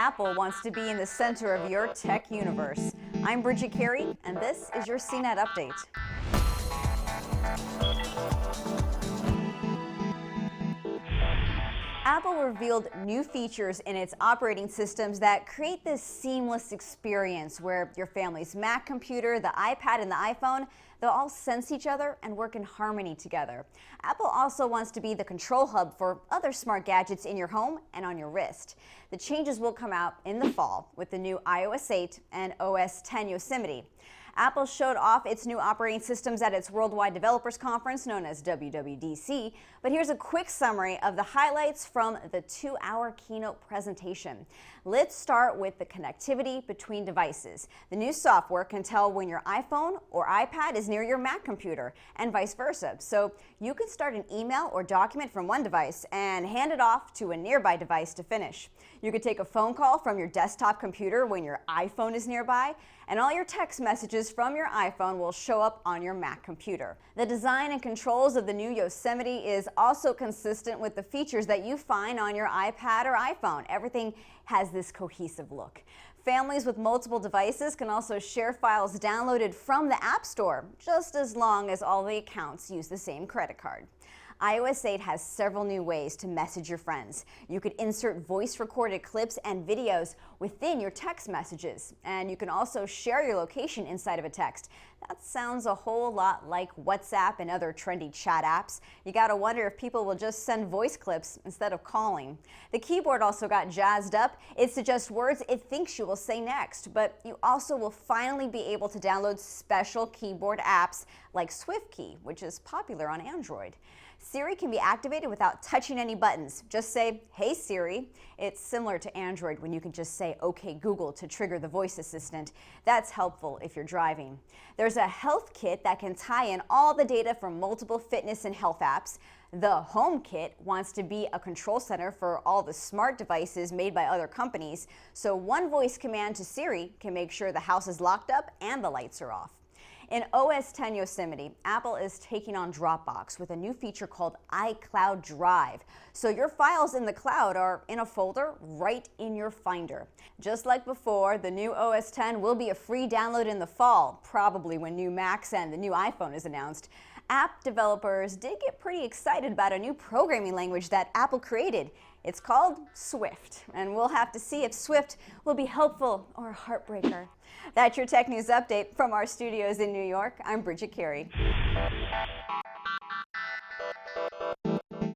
Apple wants to be in the center of your tech universe. I'm Bridget Carey, and this is your CNET Update. Apple revealed new features in its operating systems that create this seamless experience where your family's Mac computer, the iPad, and the iPhone, they'll all sense each other and work in harmony together. Apple also wants to be the control hub for other smart gadgets in your home and on your wrist. The changes will come out in the fall with the new iOS 8 and OS X Yosemite. Apple showed off its new operating systems at its Worldwide Developers Conference known as WWDC, but here's a quick summary of the highlights from the 2-hour keynote presentation. Let's start with the connectivity between devices. The new software can tell when your iPhone or iPad is near your Mac computer and vice versa, so you can start an email or document from one device and hand it off to a nearby device to finish. You could take a phone call from your desktop computer when your iPhone is nearby, and all your text messages from your iPhone will show up on your Mac computer. The design and controls of the new Yosemite is also consistent with the features that you find on your iPad or iPhone. Everything has this cohesive look. Families with multiple devices can also share files downloaded from the App Store, just as long as all the accounts use the same credit card. iOS 8 has several new ways to message your friends. You could insert voice-recorded clips and videos within your text messages, and you can also share your location inside of a text. That sounds a whole lot like WhatsApp and other trendy chat apps. You gotta wonder if people will just send voice clips instead of calling. The keyboard also got jazzed up. It suggests words it thinks you will say next, but you also will finally be able to download special keyboard apps like SwiftKey, which is popular on Android. Siri can be activated without touching any buttons. Just say, "Hey Siri." It's similar to Android when you can just say, "Okay Google" to trigger the voice assistant. That's helpful if you're driving. There's a health kit that can tie in all the data from multiple fitness and health apps. The Home Kit wants to be a control center for all the smart devices made by other companies, so one voice command to Siri can make sure the house is locked up and the lights are off. In OS X Yosemite, Apple is taking on Dropbox with a new feature called Icloud Drive. So your files in the cloud are in a folder right in your Finder. Just like before, the new OS X will be a free download in the fall, probably when new Macs and the new iPhone is announced. App developers did get pretty excited about a new programming language that Apple created. It's called Swift, and we'll have to see if Swift will be helpful or a heartbreaker. That's your Tech News Update from our studios in New York. I'm Bridget Carey.